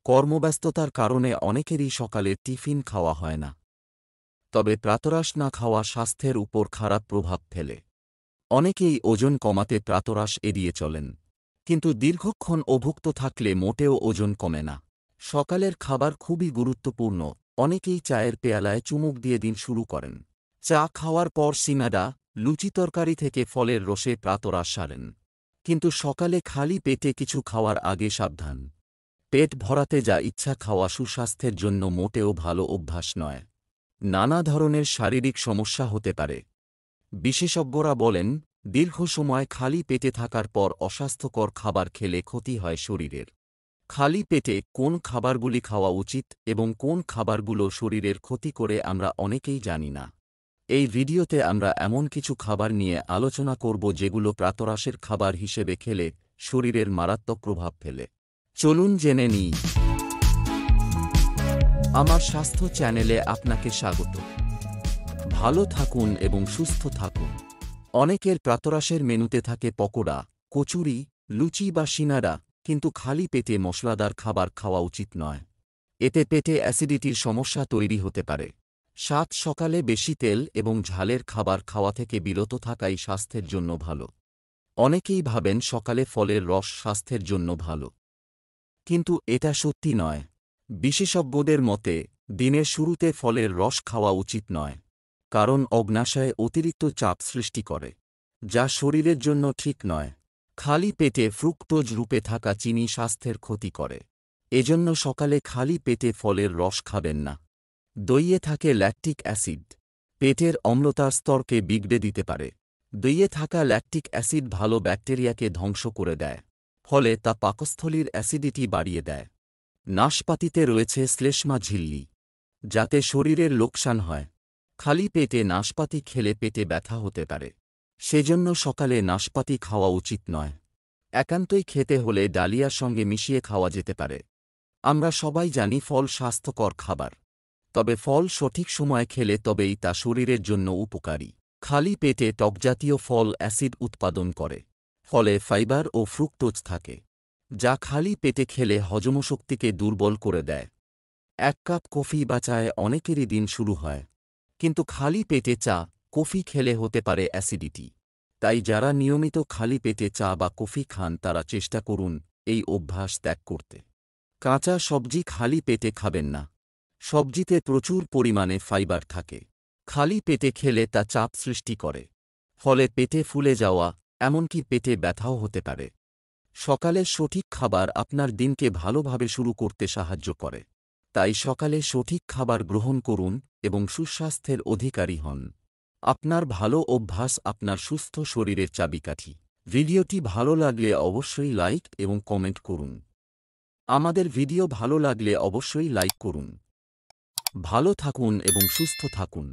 কর্মব্যস্ততার কারণে অনেকেরই সকালে টিফিন খাওয়া হয় না। তবে প্রাতরাশ না খাওয়া স্বাস্থ্যের উপর খারাপ প্রভাব ফেলে। অনেকেই ওজন কমাতে প্রাতরাশ এড়িয়ে চলেন, কিন্তু দীর্ঘক্ষণ অভুক্ত থাকলে মোটেও ওজন কমে না। সকালের খাবার খুবই গুরুত্বপূর্ণ। অনেকেই চায়ের পেয়ালায় চুমুক দিয়ে দিন শুরু করেন। চা খাওয়ার পর সিঙাড়া, লুচি তরকারি থেকে ফলের রসে প্রাতরাশ সারেন। কিন্তু সকালে খালি পেটে কিছু খাওয়ার আগে সাবধান। পেট ভরাতে যা ইচ্ছা খাওয়া সুস্বাস্থ্যের জন্য মোটেও ভালো অভ্যাস নয়। নানা ধরনের শারীরিক সমস্যা হতে পারে। বিশেষজ্ঞরা বলেন, দীর্ঘ সময় খালি পেটে থাকার পর অস্বাস্থ্যকর খাবার খেলে ক্ষতি হয় শরীরের। খালি পেটে কোন খাবারগুলি খাওয়া উচিত এবং কোন খাবারগুলো শরীরের ক্ষতি করে আমরা অনেকেই জানি না। এই ভিডিওতে আমরা এমন কিছু খাবার নিয়ে আলোচনা করব যেগুলো প্রাতরাশের খাবার হিসেবে খেলে শরীরের মারাত্মক প্রভাব ফেলে। চলুন জেনে নিই। আমার স্বাস্থ্য চ্যানেলে আপনাকে স্বাগত। ভালো থাকুন এবং সুস্থ থাকুন। অনেকের প্রাতরাশের মেনুতে থাকে পকোড়া, কচুরি, লুচি বা সিঙাড়া, কিন্তু খালি পেটে মশলাদার খাবার খাওয়া উচিত নয়। এতে পেটে অ্যাসিডিটির সমস্যা তৈরি হতে পারে। সকালে বেশি তেল এবং ঝালের খাবার খাওয়া থেকে বিরত থাকাই স্বাস্থ্যের জন্য ভালো। অনেকেই ভাবেন সকালে ফলের রস স্বাস্থ্যের জন্য ভালো, কিন্তু এটা সত্যি নয়। বিশেষজ্ঞদের মতে দিনের শুরুতে ফলের রস খাওয়া উচিত নয়, কারণ অগ্ন্যাশয়ে অতিরিক্ত চাপ সৃষ্টি করে, যা শরীরের জন্য ঠিক নয়। খালি পেটে ফ্রুক্টোজ রূপে থাকা চিনি স্বাস্থ্যের ক্ষতি করে। এজন্য সকালে খালি পেটে ফলের রস খাবেন না। দইয়ে থাকে ল্যাকটিক অ্যাসিড, পেটের অম্লতার স্তরকে বিগড়ে দিতে পারে। দইয়ে থাকা ল্যাকটিক অ্যাসিড ভালো ব্যাকটেরিয়াকে ধ্বংস করে দেয়, ফলে তা পাকস্থলীর অ্যাসিডিটি বাড়িয়ে দেয়। নাশপাতিতে রয়েছে শ্লেষ্মা ঝিল্লি, যাতে শরীরের লোকসান হয়। খালি পেটে নাশপাতি খেলে পেটে ব্যথা হতে পারে। সেজন্য সকালে নাশপাতি খাওয়া উচিত নয়। একান্তই খেতে হলে ডালিয়ার সঙ্গে মিশিয়ে খাওয়া যেতে পারে। আমরা সবাই জানি ফল স্বাস্থ্যকর খাবার, তবে ফল সঠিক সময়ে খেলে তবেই তা শরীরের জন্য উপকারী। খালি পেটে টকজাতীয় ফল অ্যাসিড উৎপাদন করে, ফলে ফাইবার ও ফ্রুক্টোজ থাকে, যা খালি পেটে খেলে হজমশক্তিকে দুর্বল করে দেয়। এক কাপ কফি বা চায়ে অনেকেরই দিন শুরু হয়, কিন্তু খালি পেটে চা, কফি খেলে হতে পারে অ্যাসিডিটি। তাই যারা নিয়মিত খালি পেটে চা বা কফি খান তারা চেষ্টা করুন এই অভ্যাস ত্যাগ করতে। কাঁচা সবজি খালি পেটে খাবেন না। সবজিতে প্রচুর পরিমাণে ফাইবার থাকে। খালি পেটে খেলে তা চাপ সৃষ্টি করে, ফলে পেটে ফুলে যাওয়া, এমনকি পেটে ব্যথাও হতে পারে। সকালের সঠিক খাবার আপনার দিনকে ভালোভাবে শুরু করতে সাহায্য করে। তাই সকালে সঠিক খাবার গ্রহণ করুন এবং সুস্বাস্থ্যের অধিকারী হন। আপনার ভালো অভ্যাস আপনার সুস্থ শরীরের চাবিকাঠি। ভিডিওটি ভালো লাগলে অবশ্যই লাইক এবং কমেন্ট করুন। আমাদের ভিডিও ভালো লাগলে অবশ্যই লাইক করুন। ভালো থাকুন এবং সুস্থ থাকুন।